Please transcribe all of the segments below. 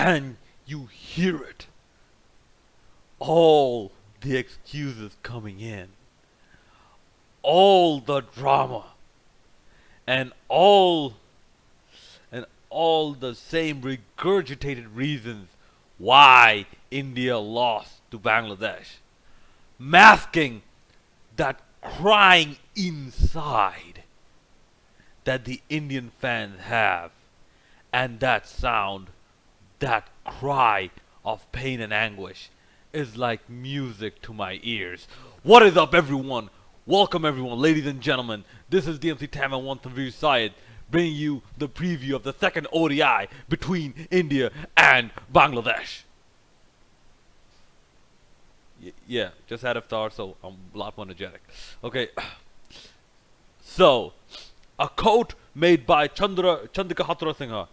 Can you hear it? All the excuses coming in, all the drama, and all the same regurgitated reasons why India lost to Bangladesh, masking that crying inside that the Indian fans have, and that sound, that cry of pain and anguish is like music to my ears. What is up, everyone? Welcome, everyone, ladies and gentlemen. This is DMC Tam and One Tanveer Syed, bringing you the preview of the second ODI between India and Bangladesh. Yeah, just had a thought, so I'm a lot more energetic. Okay, so a quote made by Chandrika Hathurasinghe.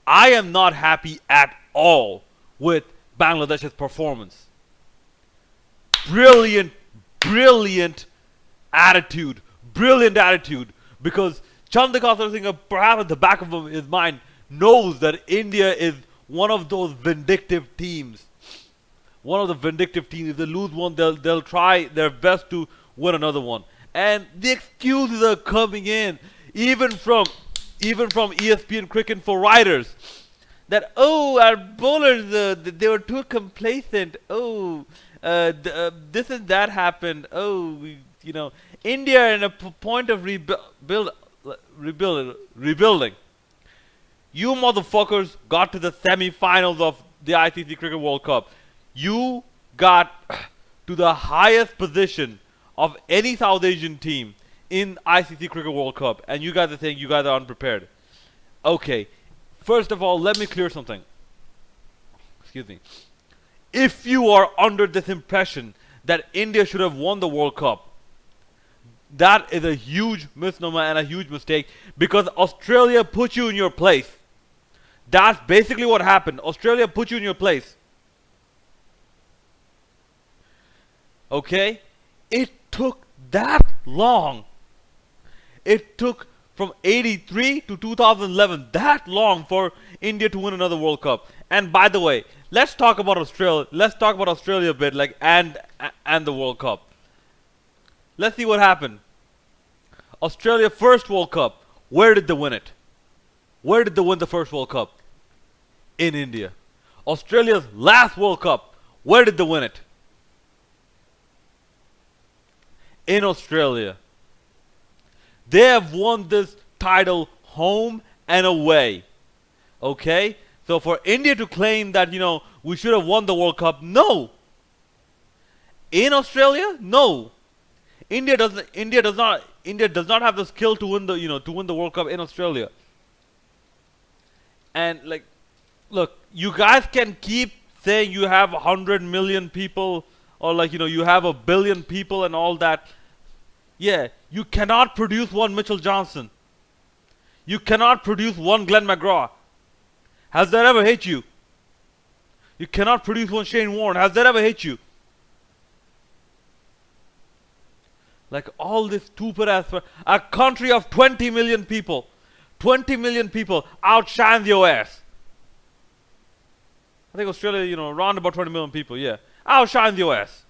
I am not happy at all with Bangladesh's performance. Brilliant, brilliant attitude. Brilliant attitude. Because Chandrika Hathurasinghe, perhaps at the back of his mind, knows that India is one of those vindictive teams. One of the vindictive teams. If they lose one, they'll try their best to win another one. And the excuses are coming in, even from ESPN Cricket for writers, that our bowlers they were too complacent. This and that happened. India in a point of rebuilding. You motherfuckers got to the semi-finals of the ICC Cricket World Cup. You got to the highest position of any South Asian team in ICC Cricket World Cup, and you guys are saying you guys are unprepared. Okay, first of all, let me clear something. Excuse me. If you are under this impression that India should have won the World Cup, that is a huge misnomer and a huge mistake, because Australia put you in your place. That's basically what happened. Australia put you in your place. Okay? It took that long. It took from 83 to 2011 that long for India to win another World Cup. And by the way, let's talk about Australia. Let's talk about Australia a bit, and the World Cup. Let's see what happened. Australia first World Cup. Where did they win it? Where did they win the first World Cup? In India. Australia's last World Cup. Where did they win it? In Australia. They have won this title home and away. Okay? So for India to claim that, we should have won the World Cup, no. In Australia, no. India does not have the skill to win the World Cup in Australia. And look, you guys can keep saying you have 100 million people, or you have 1 billion people and all that. Yeah, you cannot produce one Mitchell Johnson. You cannot produce one Glenn McGraw. Has that ever hit you? You cannot produce one Shane Warne. Has that ever hit you? All this stupid ass. A country of 20 million people. 20 million people outshines your ass. I think Australia, around about 20 million people, yeah. Outshines your ass.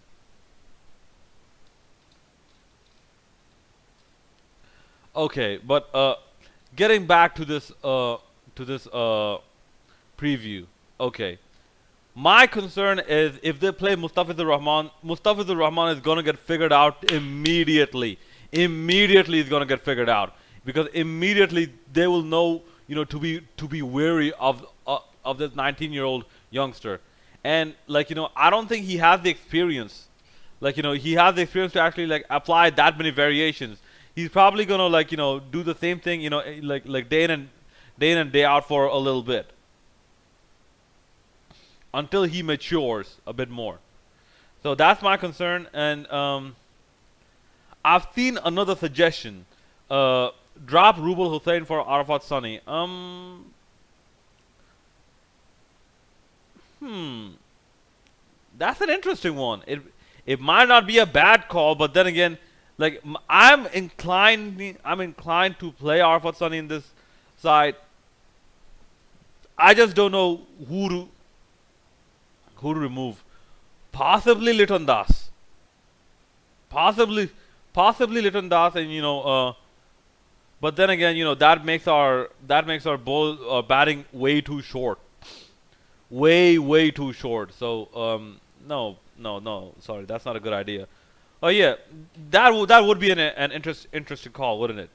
Okay, but getting back to this preview. Okay, my concern is if they play Mustafizur Rahman is gonna get figured out immediately. Immediately, it's gonna get figured out, because immediately they will know, to be wary of this 19-year-old youngster, and I don't think he has the experience. He has the experience to actually apply that many variations. He's probably gonna do the same thing, day in and day out for a little bit, until he matures a bit more. So that's my concern. And I've seen another suggestion: drop Rubal Hussain for Arafat Sunny. That's an interesting one. It might not be a bad call, but then again, I'm inclined to play Arafat Sunny in this side. I just don't know Who to remove? Possibly Liton Das. Possibly, possibly Liton Das, and but then again, that makes our bowl batting way too short, way too short. So no, no, no. Sorry, that's not a good idea. Oh yeah, that would be an interesting call, wouldn't it?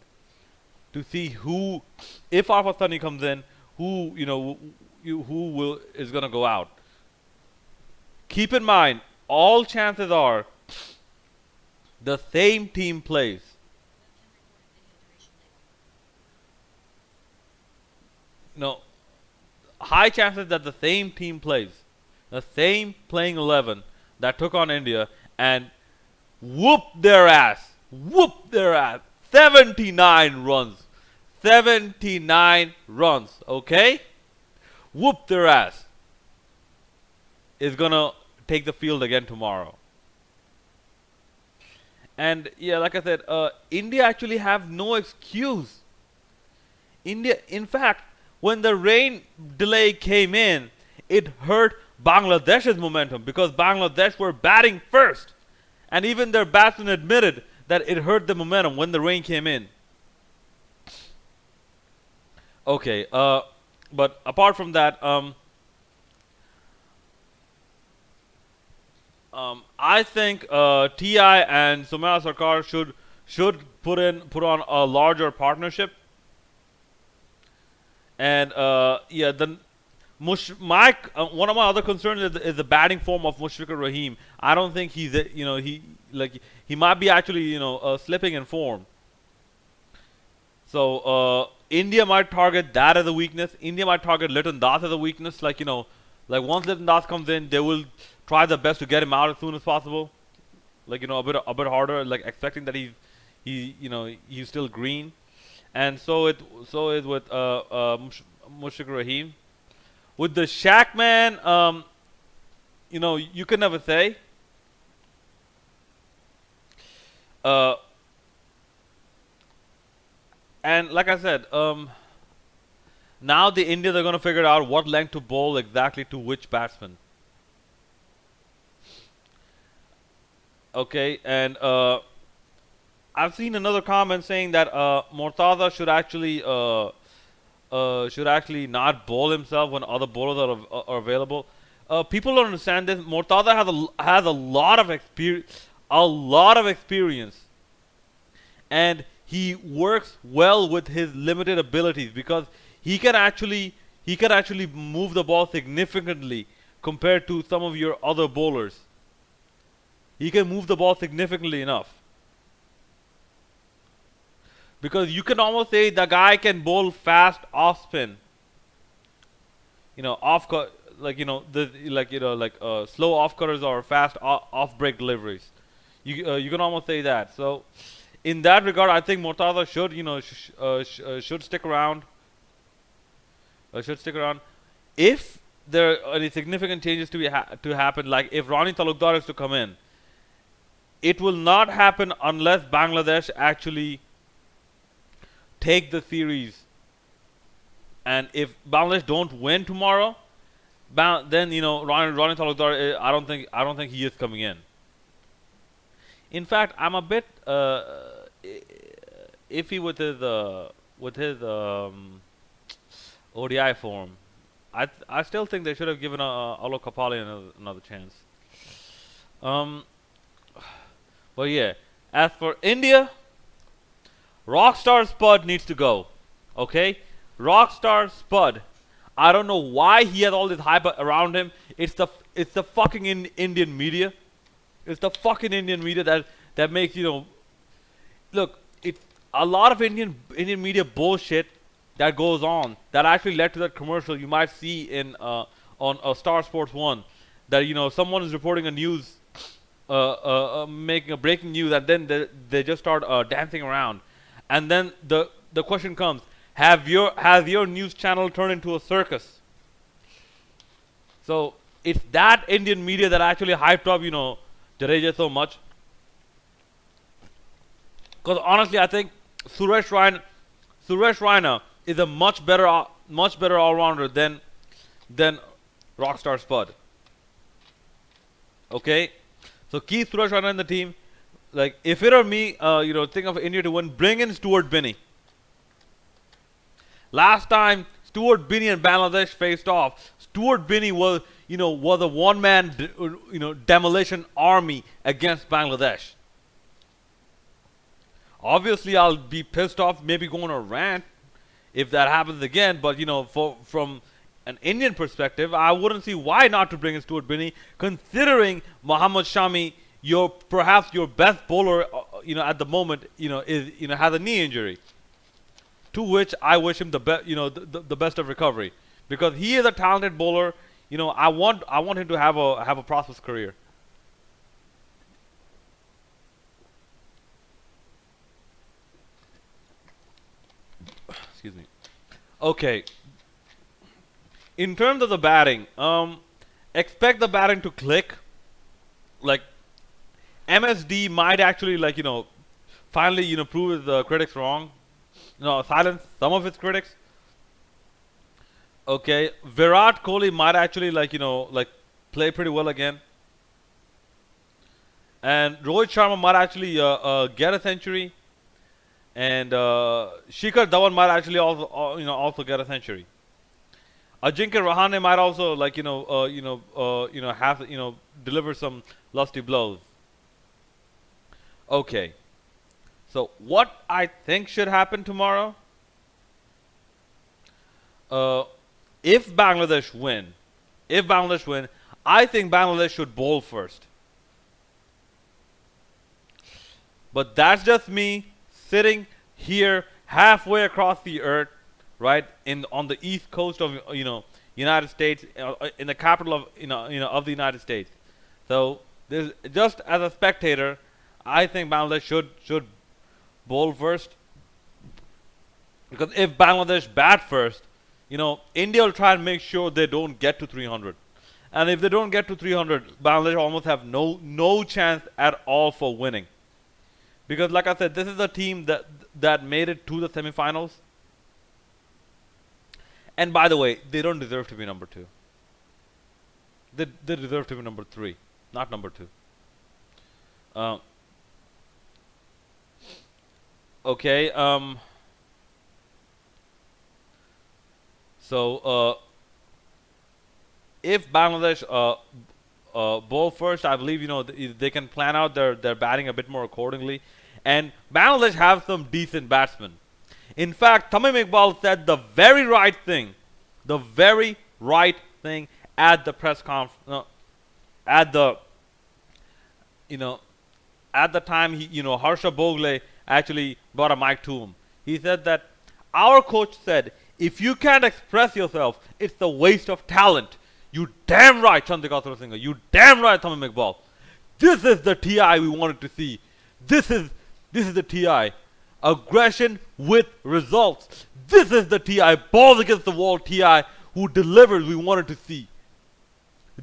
To see who, if Alpha Sunny comes in, who who will is gonna go out. Keep in mind, all chances are the same team plays. No, high chances that the same team plays, the same playing 11 that took on India and whooped their ass, 79 runs, 79 runs. Okay, whoop their ass. Is gonna take the field again tomorrow. And yeah, like I said, India actually have no excuse. India, in fact, when the rain delay came in, it hurt Bangladesh's momentum because Bangladesh were batting first. And even their batsmen admitted that it hurt the momentum when the rain came in. Okay, but apart from that, I think Ti and Sumaya Sarkar should put on a larger partnership. And yeah, then one of my other concerns is the batting form of Mushfiqur Rahim. I don't think he's he might be actually slipping in form. So India might target that as a weakness. India might target Liton Das as a weakness. Like once Liton Das comes in, they will try their best to get him out as soon as possible. Like a bit harder. Like expecting that he's still green. And so is with Mushfiqur Rahim. With the Shaq man, you can never say. And like I said, now the Indians are going to figure out what length to bowl exactly to which batsman. Okay, and I've seen another comment saying that Mortaza should actually not bowl himself when other bowlers are available. People don't understand this. Mortaza has a lot of experience, and he works well with his limited abilities because he can actually move the ball significantly compared to some of your other bowlers. He can move the ball significantly enough. Because you can almost say the guy can bowl fast off spin. Slow off cutters or fast off break deliveries. You can almost say that. So in that regard, I think Mortaza should stick around. Should stick around. If there are any significant changes to happen, like if Ronnie Talukdar is to come in, it will not happen unless Bangladesh actually take the series. And if Bangladesh don't win tomorrow, then Ronnie Talukdar, I don't think he is coming in. In fact, I'm a bit iffy with his ODI form. I still think they should have given Alok Kapali another chance. But yeah, as for India, Rockstar Spud needs to go. Okay? Rockstar Spud. I don't know why he has all this hype around him. It's the fucking Indian media. It's the fucking Indian media that makes look, it's a lot of Indian media bullshit that goes on that actually led to that commercial you might see in on Star Sports 1 that someone is reporting a news making a breaking news, and then they just start dancing around, and then the question comes: has your news channel turned into a circus? So it's that Indian media that actually hyped up Jadeja so much. Because honestly, I think Suresh Raina is a much better all-rounder than Rockstar Spud. Okay, so Keith Thrush running the team. Like if it were me, think of India to win, bring in Stuart Binney. Last time Stuart Binney and Bangladesh faced off, Stuart Binney was a one-man demolition army against Bangladesh. Obviously, I'll be pissed off, maybe going on a rant if that happens again. But from an Indian perspective, I wouldn't see why not to bring in Stuart Binney, considering Mohammad Shami, perhaps your best bowler, at the moment, has a knee injury, to which I wish him the best, the best of recovery, because he is a talented bowler. I want him to have a prosperous career. Excuse me. Okay. In terms of the batting, expect the batting to click. Like MSD might actually finally prove his critics wrong. Silence some of its critics. Okay, Virat Kohli might actually play pretty well again, and Rohit Sharma might actually get a century, and Shikhar Dhawan might actually also get a century. Ajinkya Rahane might also have deliver some lusty blows. Okay, so what I think should happen tomorrow? If Bangladesh win, I think Bangladesh should bowl first. But that's just me sitting here halfway across the earth, right on the east coast of United States, in the capital of of the United States. So just as a spectator, I think Bangladesh should bowl first, because if Bangladesh bat first, India will try and make sure they don't get to 300. And if they don't get to 300, Bangladesh almost have no chance at all for winning. Because like I said, this is a team that made it to the semifinals. And by the way, they don't deserve to be number 2. They deserve to be number 3, not number 2. Okay. So if Bangladesh bowl first, I believe they can plan out their batting a bit more accordingly, and Bangladesh have some decent batsmen. In fact, Tamim Iqbal said the very right thing at the press conference, at the at the time Harsha Bogle actually brought a mic to him. He said that our coach said, if you can't express yourself, it's a waste of talent. You damn right, Chandrika Singh. You damn right, Tamim Iqbal. This is the TI we wanted to see. This is the TI. Aggression with results. This is the TI. Balls against the wall TI who delivers we wanted to see.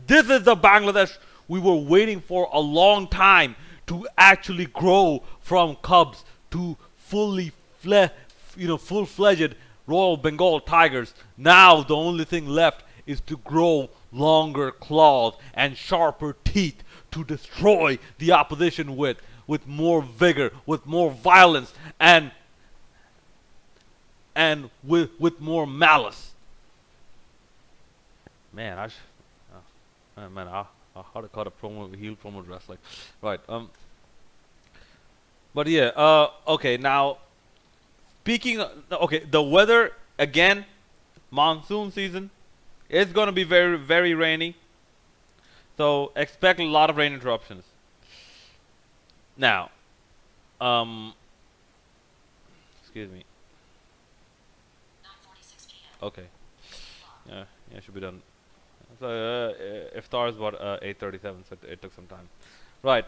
This is the Bangladesh we were waiting for a long time to actually grow from cubs to full-fledged Royal Bengal Tigers. Now the only thing left is to grow longer claws and sharper teeth to destroy the opposition with more vigor, with more violence, and with more malice. Man, I how to cut a heel promo dress like, right? But yeah, okay. Now, the weather again, monsoon season, it's gonna be very very rainy. So expect a lot of rain interruptions. Now, excuse me. Okay. Yeah, it should be done. So iftar is about 8:37, so it took some time. Right.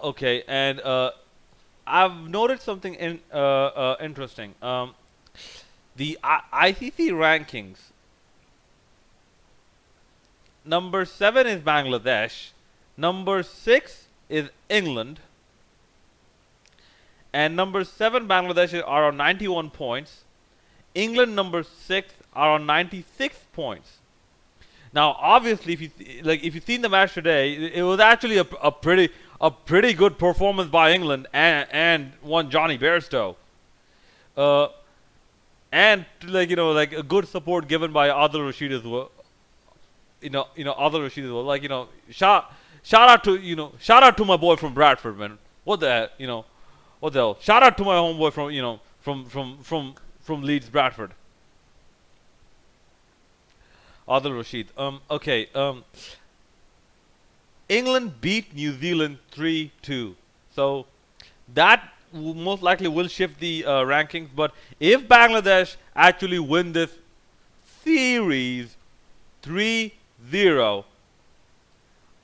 Okay, and I've noted something interesting. The ICC rankings. Number 7 is Bangladesh. Number 6 is England. And number 7 Bangladesh are on 91 points. England number 6 are on 96 points. Now, obviously, if you've seen the match today, it was actually a pretty good performance by England and one Johnny Bairstow, uh, and like a good support given by Adil Rashid as well. Adil Rashid as well. Shout out to my boy from Bradford, man. What the hell, what the hell? Shout out to my homeboy from from Leeds, Bradford. Adil Rashid. Okay. England beat New Zealand 3-2. So that most likely will shift the rankings. But if Bangladesh actually win this series 3-0,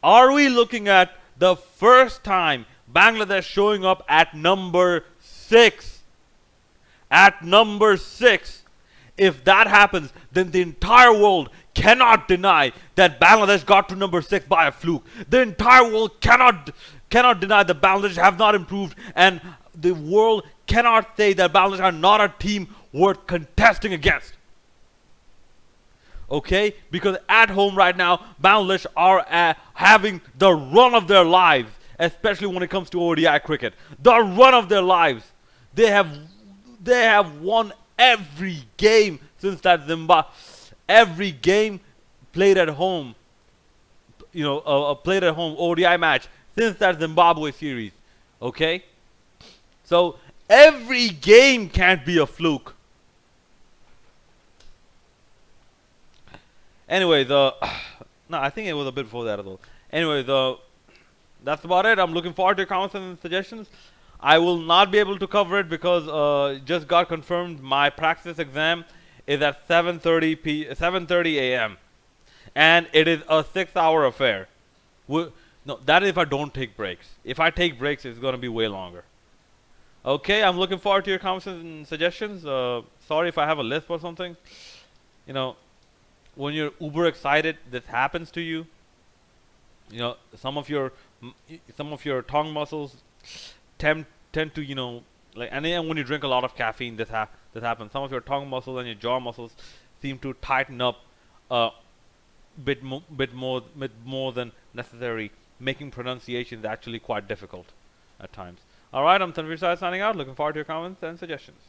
are we looking at the first time Bangladesh showing up at number 6? At number 6. If that happens, then the entire world cannot deny that Bangladesh got to number 6 by a fluke. The entire world cannot deny that Bangladesh have not improved, and the world cannot say that Bangladesh are not a team worth contesting against. Okay? Because at home right now, Bangladesh are having the run of their lives, especially when it comes to ODI cricket. The run of their lives. They have won every game since that every game played at home, played at home ODI match since that Zimbabwe series. Okay? So every game can't be a fluke. Anyway, no, I think it was a bit before that as well. Anyway, that's about it. I'm looking forward to your comments and suggestions. I will not be able to cover it because just got confirmed my practice exam is at 7:30 a.m. and it is a 6-hour affair. No, that is if I don't take breaks. If I take breaks, it's going to be way longer. Okay, I'm looking forward to your comments and suggestions. Sorry if I have a lisp or something. When you're uber excited, this happens to you. Some of your tongue muscles tend to and then when you drink a lot of caffeine, this happens. Some of your tongue muscles and your jaw muscles seem to tighten up a bit more than necessary, making pronunciations actually quite difficult at times. All right, I'm Tanvir Sai signing out. Looking forward to your comments and suggestions.